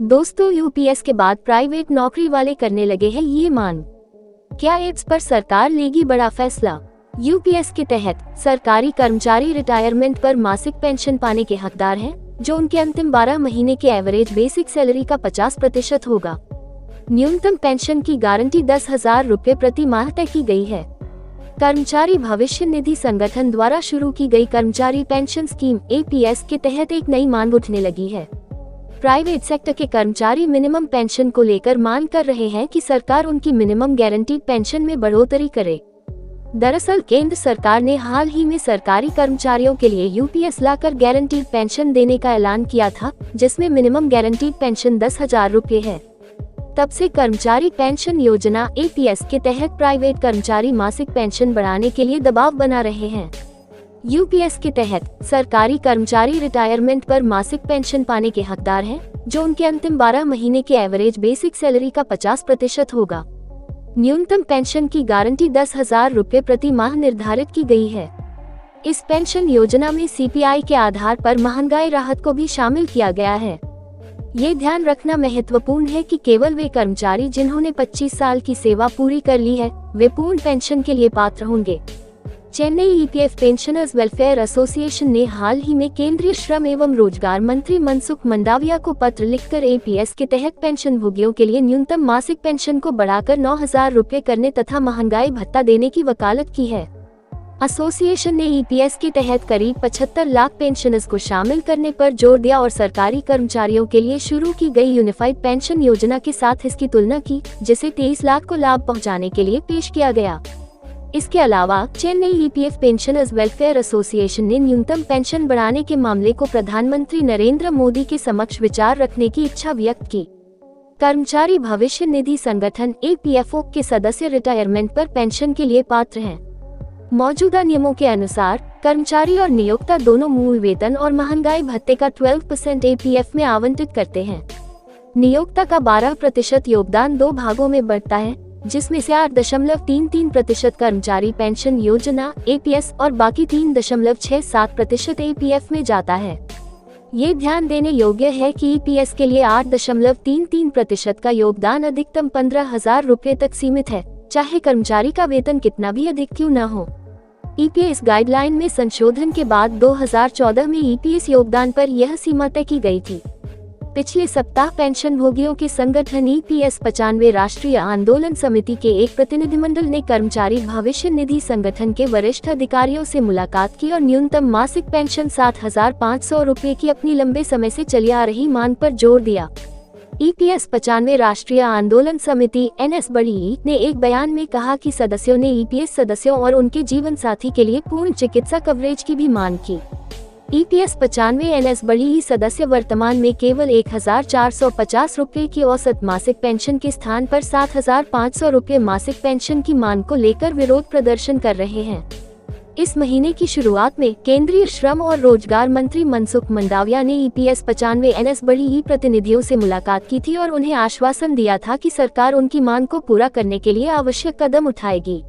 दोस्तों, यूपीएस के बाद प्राइवेट नौकरी वाले करने लगे हैं ये मांग। क्या एप्स पर सरकार लेगी बड़ा फैसला? यूपीएस के तहत सरकारी कर्मचारी रिटायरमेंट पर मासिक पेंशन पाने के हकदार हैं, जो उनके अंतिम 12 महीने के एवरेज बेसिक सैलरी का 50% होगा। न्यूनतम पेंशन की गारंटी 10,000 रुपए प्रति माह तय की गई है। कर्मचारी भविष्य निधि संगठन द्वारा शुरू की गई कर्मचारी पेंशन स्कीम एपीएस के तहत एक नई मांग उठने लगी है। प्राइवेट सेक्टर के कर्मचारी मिनिमम पेंशन को लेकर मांग कर रहे हैं कि सरकार उनकी मिनिमम गारंटीड पेंशन में बढ़ोतरी करे। दरअसल केंद्र सरकार ने हाल ही में सरकारी कर्मचारियों के लिए यूपीएस लाकर गारंटीड पेंशन देने का ऐलान किया था, जिसमें मिनिमम गारंटीड पेंशन 10,000 रुपए है। तब से कर्मचारी पेंशन योजना एपीएस के तहत प्राइवेट कर्मचारी मासिक पेंशन बढ़ाने के लिए दबाव बना रहे हैं। यूपीएस के तहत सरकारी कर्मचारी रिटायरमेंट पर मासिक पेंशन पाने के हकदार हैं, जो उनके अंतिम 12 महीने के एवरेज बेसिक सैलरी का 50% होगा। न्यूनतम पेंशन की गारंटी 10,000 रुपए प्रति माह निर्धारित की गई है। इस पेंशन योजना में सीपीआई के आधार पर महंगाई राहत को भी शामिल किया गया है। ये ध्यान रखना महत्वपूर्ण है कि केवल वे कर्मचारी जिन्होंने 25 साल की सेवा पूरी कर ली है, वे पूर्ण पेंशन के लिए पात्र होंगे। Chennai EPF pensioners welfare association ने हाल ही में केंद्रीय श्रम एवं रोजगार मंत्री मनसुख मंडाविया को पत्र लिखकर एपीएस के तहत पेंशन भोगियों के लिए न्यूनतम मासिक पेंशन को बढ़ाकर 9,000 रुपए करने तथा महंगाई भत्ता देने की वकालत की है। एसोसिएशन ने ईपीएस के तहत करीब 75 लाख पेंशनर्स को शामिल करने पर जोर दिया और सरकारी कर्मचारियों के लिए शुरू की गई यूनिफाइड पेंशन योजना के साथ इसकी तुलना की, जिसे 23 लाख को लाभ पहुँचाने के लिए पेश किया गया। इसके अलावा Chennai EPF pensioners welfare association ने न्यूनतम पेंशन बढ़ाने के मामले को प्रधानमंत्री नरेंद्र मोदी के समक्ष विचार रखने की इच्छा व्यक्त की। कर्मचारी भविष्य निधि संगठन एपीएफओ के सदस्य रिटायरमेंट पर पेंशन के लिए पात्र हैं। मौजूदा नियमों के अनुसार कर्मचारी और नियोक्ता दोनों मूल वेतन और महंगाई भत्ते का 12% एपीएफ में आवंटित करते हैं। नियोक्ता का 12% योगदान 2 भागों में बढ़ता है, जिसमें से 8.33% कर्मचारी पेंशन योजना एपीएस और बाकी 3.67% एपीएफ में जाता है। ये ध्यान देने योग्य है कि ईपीएस के लिए 8.33% का योगदान अधिकतम 15,000 रुपए तक सीमित है, चाहे कर्मचारी का वेतन कितना भी अधिक क्यों न हो। ईपीएस गाइडलाइन में संशोधन के बाद 2014 में ईपीएस योगदान पर यह सीमा तय की गई थी। पिछले सप्ताह पेंशन भोगियों के संगठन ईपीएस 95 राष्ट्रीय आंदोलन समिति के एक प्रतिनिधिमंडल ने कर्मचारी भविष्य निधि संगठन के वरिष्ठ अधिकारियों से मुलाकात की और न्यूनतम मासिक पेंशन 7,500 रुपए की अपनी लंबे समय से चली आ रही मांग पर जोर दिया। ईपीएस 95 राष्ट्रीय आंदोलन समिति एनएसबड़ी ने एक बयान में कहा कि सदस्यों ने ईपीएस सदस्यों और उनके जीवन साथी के लिए पूर्ण चिकित्सा कवरेज की भी मांग की। ईपीएस 95 एनएसबड़ी सदस्य वर्तमान में केवल 1,450 रुपए की औसत मासिक पेंशन के स्थान पर 7,500 रुपए मासिक पेंशन की मांग को लेकर विरोध प्रदर्शन कर रहे हैं। इस महीने की शुरुआत में केंद्रीय श्रम और रोजगार मंत्री मनसुख मंडाविया ने ईपीएस 95 एनएसबड़ी प्रतिनिधियों से मुलाकात की थी और उन्हें आश्वासन दिया था कि सरकार उनकी मांग को पूरा करने के लिए आवश्यक कदम उठाएगी।